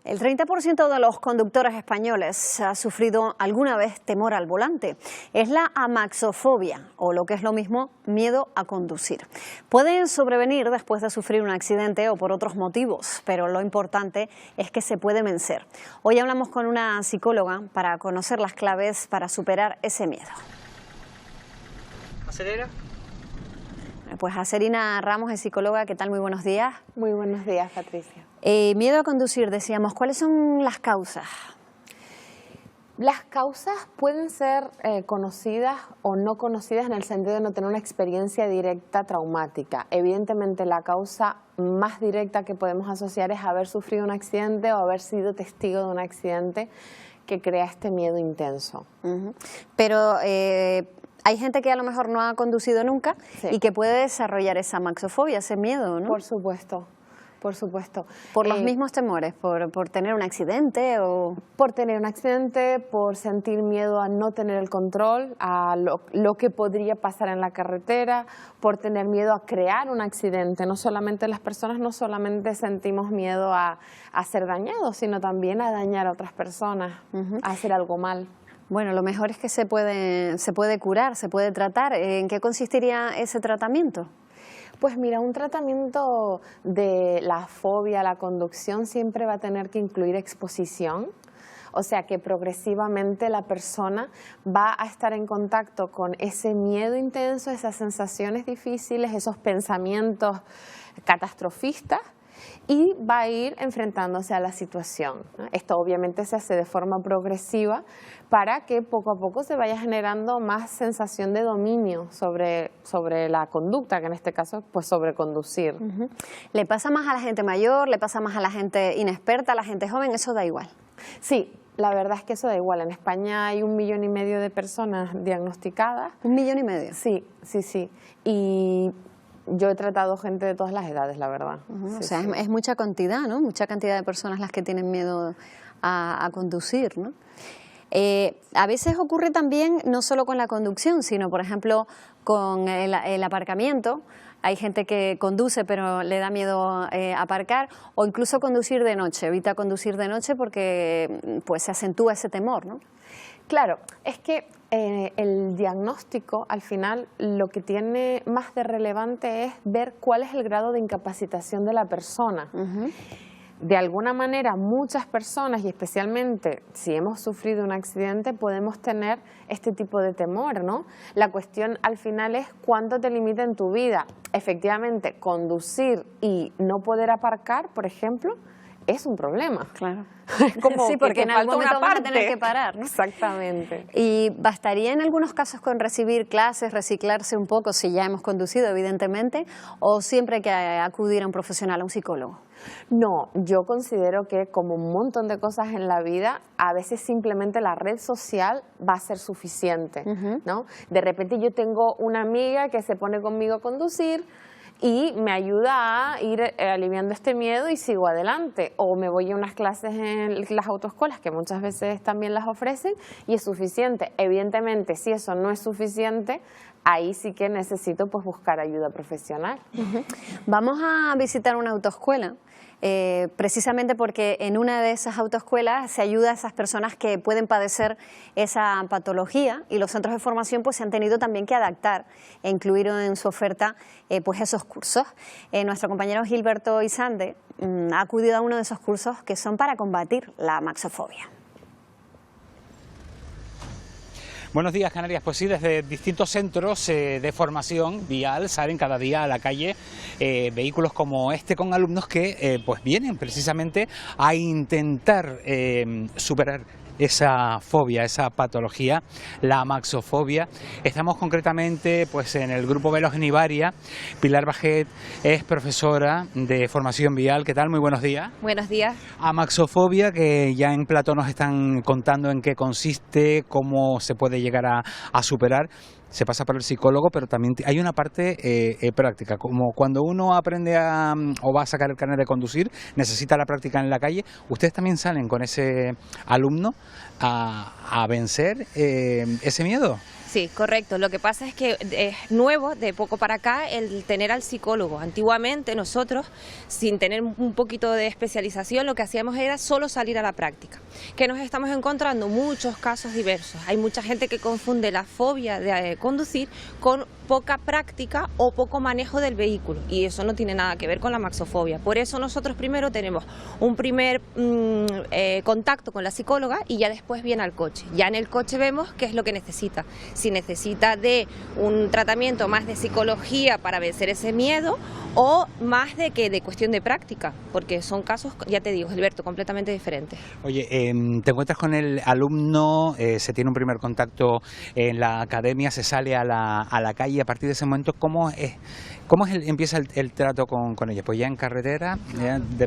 El 30% de los conductores españoles ha sufrido alguna vez temor al volante. Es la amaxofobia, o lo que es lo mismo, miedo a conducir. Puede sobrevenir después de sufrir un accidente o por otros motivos, pero lo importante es que se puede vencer. Hoy hablamos con una psicóloga para conocer las claves para superar ese miedo. ¿Acelera? Pues Acerina Ramos es psicóloga. ¿Qué tal? Muy buenos días. Muy buenos días, Patricia. Miedo a conducir, decíamos. ¿Cuáles son las causas? Las causas pueden ser conocidas o no conocidas en el sentido de no tener una experiencia directa traumática. Evidentemente, la causa más directa que podemos asociar es haber sufrido un accidente o haber sido testigo de un accidente que crea este miedo intenso. Pero hay gente que a lo mejor no ha conducido nunca y que puede desarrollar esa amaxofobia, ese miedo, ¿no? Por supuesto. Por supuesto. ¿Por los mismos temores? ¿Por tener un accidente? O por tener un accidente, por sentir miedo a no tener el control, a lo que podría pasar en la carretera, por tener miedo a crear un accidente. No solamente las personas, no solamente sentimos miedo a ser dañados, sino también a dañar a otras personas, a hacer algo mal. Bueno, lo mejor es que se puede curar, se puede tratar. ¿En qué consistiría ese tratamiento? Pues mira, un tratamiento de la fobia a la conducción siempre va a tener que incluir exposición, o sea que progresivamente la persona va a estar en contacto con ese miedo intenso, esas sensaciones difíciles, esos pensamientos catastrofistas, y va a ir enfrentándose a la situación. Esto obviamente se hace de forma progresiva para que poco a poco se vaya generando más sensación de dominio sobre la conducta, que en este caso pues sobre conducir. ¿Le pasa más a la gente mayor, le pasa más a la gente inexperta, a la gente joven? ¿Eso da igual? Sí, la verdad es que eso da igual. En España hay 1,5 millones de personas diagnosticadas. ¿1,5 millones? Sí, sí, sí. Y yo he tratado gente de todas las edades, la verdad. O sea, es mucha cantidad, ¿no? Mucha cantidad de personas las que tienen miedo a conducir, ¿no? A veces ocurre también no solo con la conducción, sino, por ejemplo, con el aparcamiento. Hay gente que conduce pero le da miedo aparcar, o incluso conducir de noche. Evita conducir de noche porque pues se acentúa ese temor, ¿no? Claro, es que el diagnóstico al final lo que tiene más de relevante es ver cuál es el grado de incapacitación de la persona. De alguna manera muchas personas, y especialmente si hemos sufrido un accidente, podemos tener este tipo de temor, ¿no? La cuestión al final es cuánto te limita en tu vida. Efectivamente, conducir y no poder aparcar, por ejemplo, es un problema. Claro. Como sí, porque en algún momento vamos a tener que parar, ¿no? Exactamente. Y bastaría en algunos casos con recibir clases, reciclarse un poco si ya hemos conducido, evidentemente, o siempre hay que acudir a un profesional, a un psicólogo. No, yo considero que como un montón de cosas en la vida, a veces simplemente la red social va a ser suficiente, ¿no? De repente yo tengo una amiga que se pone conmigo a conducir y me ayuda a ir aliviando este miedo y sigo adelante. O me voy a unas clases en las autoescuelas, que muchas veces también las ofrecen, y es suficiente. Evidentemente, si eso no es suficiente, ahí sí que necesito pues buscar ayuda profesional. Vamos a visitar una autoescuela. Precisamente porque en una de esas autoescuelas se ayuda a esas personas que pueden padecer esa patología, y los centros de formación pues se han tenido también que adaptar e incluir en su oferta pues esos cursos. Nuestro compañero Gilberto Isande ha acudido a uno de esos cursos que son para combatir la amaxofobia. Buenos días, Canarias. Pues sí, desde distintos centros de formación vial salen cada día a la calle vehículos como este con alumnos que pues vienen precisamente a intentar superar esa fobia, esa patología, la amaxofobia. Estamos concretamente pues en el grupo Velos en Ibaria. Pilar Bajet es profesora de formación vial. ¿Qué tal? Muy buenos días. Buenos días. Amaxofobia, que ya en plató nos están contando en qué consiste, cómo se puede llegar a superar. Se pasa por el psicólogo, pero también hay una parte práctica, como cuando uno aprende o va a sacar el carnet de conducir, necesita la práctica en la calle. ¿Ustedes también salen con ese alumno a vencer ese miedo? Sí, correcto. Lo que pasa es que es nuevo, de poco para acá, el tener al psicólogo. Antiguamente nosotros, sin tener un poquito de especialización, lo que hacíamos era solo salir a la práctica. Que nos estamos encontrando muchos casos diversos. Hay mucha gente que confunde la fobia de conducir con poca práctica o poco manejo del vehículo, y eso no tiene nada que ver con la maxofobia. Por eso nosotros primero tenemos un primer contacto con la psicóloga y ya después viene al coche. Ya en el coche vemos qué es lo que necesita. Si necesita de un tratamiento más de psicología para vencer ese miedo o más de cuestión de práctica, porque son casos, ya te digo, Gilberto, completamente diferentes. Oye, te encuentras con el alumno, se tiene un primer contacto en la academia, se sale a la calle. A partir de ese momento, ¿cómo empieza el trato con ella? Pues ya en carretera,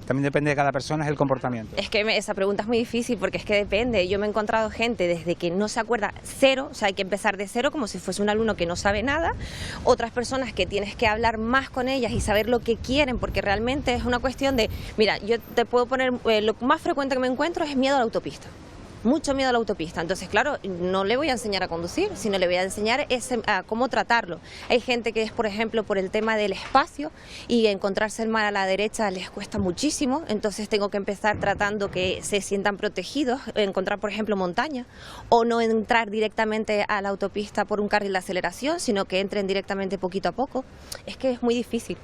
también depende de cada persona, es el comportamiento. Es que esa pregunta es muy difícil porque es que depende. Yo me he encontrado gente desde que no se acuerda cero, o sea, hay que empezar de cero como si fuese un alumno que no sabe nada. Otras personas que tienes que hablar más con ellas y saber lo que quieren, porque realmente es una cuestión de, mira, yo te puedo poner, lo más frecuente que me encuentro es miedo a la autopista. Mucho miedo a la autopista. Entonces, claro, no le voy a enseñar a conducir, sino le voy a enseñar a cómo tratarlo. Hay gente que es, por ejemplo, por el tema del espacio, y encontrarse el mar a la derecha les cuesta muchísimo, entonces tengo que empezar tratando que se sientan protegidos, encontrar, por ejemplo, montaña, o no entrar directamente a la autopista por un carril de aceleración, sino que entren directamente poquito a poco. Es que es muy difícil.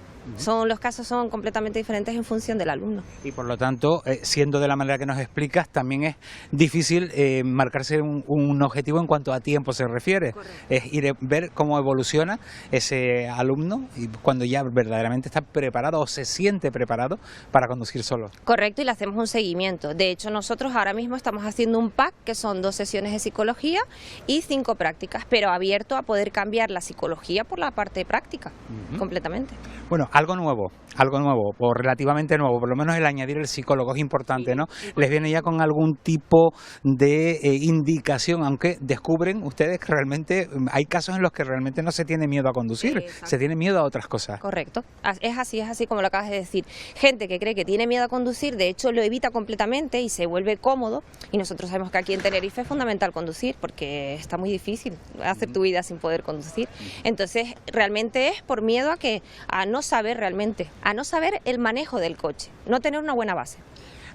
Los casos son completamente diferentes en función del alumno. Y por lo tanto, siendo de la manera que nos explicas, también es difícil marcarse un objetivo en cuanto a tiempo se refiere. Correcto. Es ir a ver cómo evoluciona ese alumno y cuando ya verdaderamente está preparado o se siente preparado para conducir solo. Correcto, y le hacemos un seguimiento. De hecho, nosotros ahora mismo estamos haciendo un pack que son 2 sesiones de psicología y 5 prácticas, pero abierto a poder cambiar la psicología por la parte práctica, completamente. Bueno, algo nuevo, o relativamente nuevo, por lo menos el añadir el psicólogo es importante, ¿no? Les viene ya con algún tipo de indicación, aunque descubren ustedes que realmente hay casos en los que realmente no se tiene miedo a conducir, se tiene miedo a otras cosas. Correcto, es así como lo acabas de decir. Gente que cree que tiene miedo a conducir, de hecho lo evita completamente y se vuelve cómodo, y nosotros sabemos que aquí en Tenerife es fundamental conducir porque está muy difícil hacer tu vida sin poder conducir. Entonces realmente es por miedo a no saber realmente, a no saber el manejo del coche, no tener una buena base.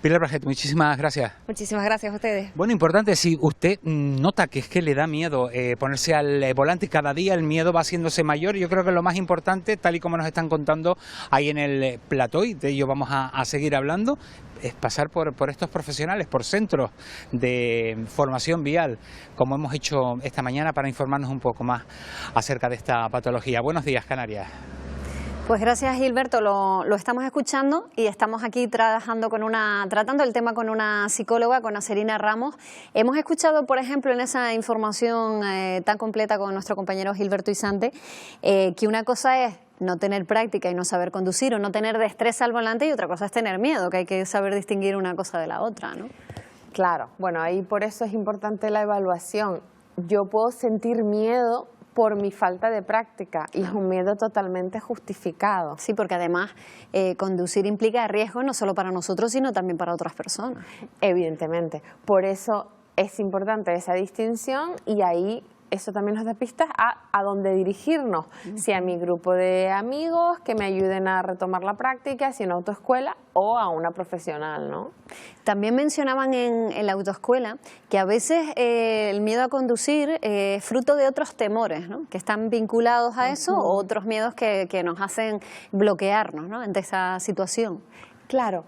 Pilar Braget, muchísimas gracias. Muchísimas gracias a ustedes. Bueno, importante, si usted nota que es que le da miedo ponerse al volante, cada día el miedo va haciéndose mayor, yo creo que lo más importante, tal y como nos están contando ahí en el plató, y de ello vamos a seguir hablando, es pasar por estos profesionales, por centros de formación vial, como hemos hecho esta mañana para informarnos un poco más acerca de esta patología. Buenos días, Canarias. Pues gracias, Gilberto, lo estamos escuchando y estamos aquí tratando el tema con una psicóloga, con Acerina Ramos. Hemos escuchado, por ejemplo, en esa información tan completa con nuestro compañero Gilberto Isante, que una cosa es no tener práctica y no saber conducir o no tener destreza al volante, y otra cosa es tener miedo, que hay que saber distinguir una cosa de la otra, ¿no? Claro, bueno, ahí por eso es importante la evaluación. Yo puedo sentir miedo por mi falta de práctica, y es un miedo totalmente justificado. Sí, porque además conducir implica riesgo no solo para nosotros, sino también para otras personas. Evidentemente, por eso es importante esa distinción, y ahí eso también nos da pistas a dónde dirigirnos, si a mi grupo de amigos que me ayuden a retomar la práctica, si en autoescuela o a una profesional, ¿no? También mencionaban en la autoescuela que a veces el miedo a conducir es fruto de otros temores, ¿no?, que están vinculados a eso, o otros miedos que nos hacen bloquearnos, ¿no?, ante esa situación. Claro,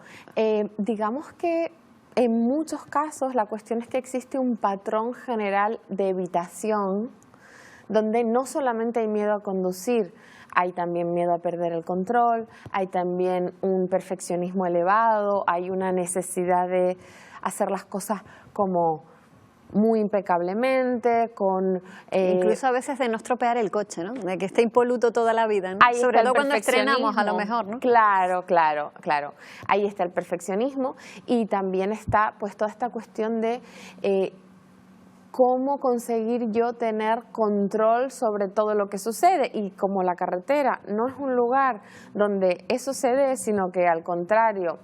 digamos que en muchos casos la cuestión es que existe un patrón general de evitación, donde no solamente hay miedo a conducir, hay también miedo a perder el control, hay también un perfeccionismo elevado, hay una necesidad de hacer las cosas como muy impecablemente, incluso a veces de no estropear el coche, ¿no?, de que esté impoluto toda la vida, ¿no? Sobre todo cuando estrenamos, a lo mejor, ¿no? Claro. Ahí está el perfeccionismo, y también está pues toda esta cuestión de cómo conseguir yo tener control sobre todo lo que sucede, y como la carretera no es un lugar donde eso se dé, sino que al contrario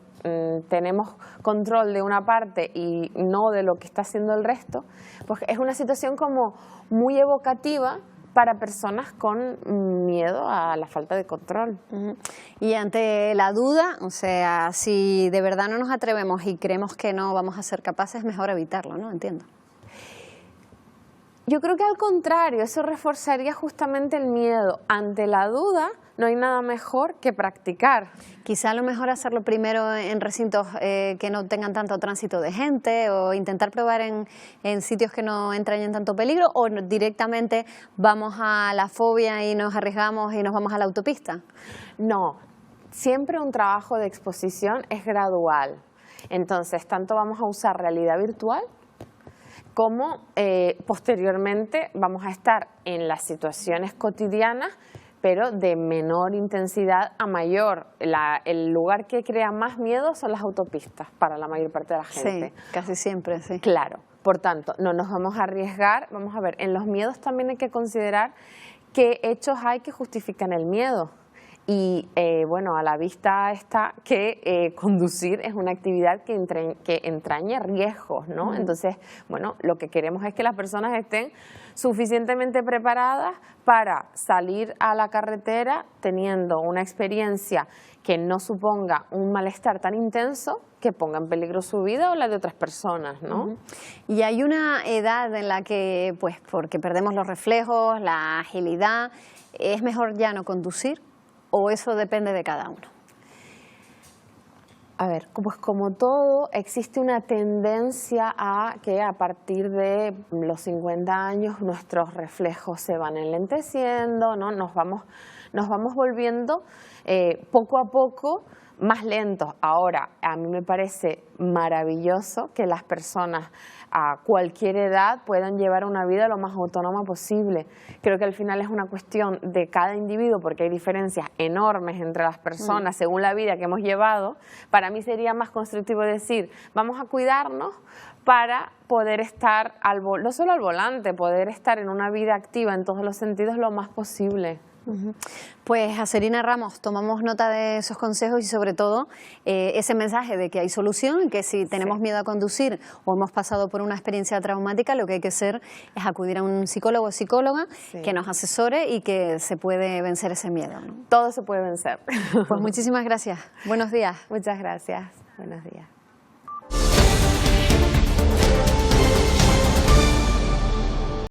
tenemos control de una parte y no de lo que está haciendo el resto, pues es una situación como muy evocativa para personas con miedo a la falta de control. Y ante la duda, o sea, si de verdad no nos atrevemos y creemos que no vamos a ser capaces, mejor evitarlo, ¿no? Entiendo. Yo creo que al contrario, eso reforzaría justamente el miedo. Ante la duda, no hay nada mejor que practicar. Quizá a lo mejor hacerlo primero en recintos que no tengan tanto tránsito de gente, o intentar probar en sitios que no entran en tanto peligro, o directamente vamos a la fobia y nos arriesgamos y nos vamos a la autopista. No, siempre un trabajo de exposición es gradual. Entonces, tanto vamos a usar realidad virtual como posteriormente vamos a estar en las situaciones cotidianas, pero de menor intensidad a mayor. El lugar que crea más miedo son las autopistas para la mayor parte de la gente. Sí, casi siempre, sí. Claro, por tanto, no nos vamos a arriesgar. Vamos a ver, en los miedos también hay que considerar qué hechos hay que justifican el miedo. Y bueno, a la vista está que conducir es una actividad que entraña riesgos, ¿no? Entonces, bueno, lo que queremos es que las personas estén suficientemente preparadas para salir a la carretera teniendo una experiencia que no suponga un malestar tan intenso que ponga en peligro su vida o la de otras personas, ¿no? Y hay una edad en la que, pues, porque perdemos los reflejos, la agilidad, ¿es mejor ya no conducir? ¿O eso depende de cada uno? A ver, pues como todo, existe una tendencia a que a partir de los 50 años nuestros reflejos se van enlenteciendo, ¿no? Nos vamos volviendo poco a poco más lentos. Ahora, a mí me parece maravilloso que las personas a cualquier edad puedan llevar una vida lo más autónoma posible. Creo que al final es una cuestión de cada individuo, porque hay diferencias enormes entre las personas según la vida que hemos llevado. Para mí sería más constructivo decir, vamos a cuidarnos para poder estar, no solo al volante, poder estar en una vida activa en todos los sentidos lo más posible. Pues Acerina Ramos, tomamos nota de esos consejos y sobre todo ese mensaje de que hay solución, que si tenemos miedo a conducir o hemos pasado por una experiencia traumática, lo que hay que hacer es acudir a un psicólogo o psicóloga que nos asesore y que se puede vencer ese miedo, ¿no? Todo se puede vencer. Pues muchísimas gracias. Buenos días. Muchas gracias. Buenos días.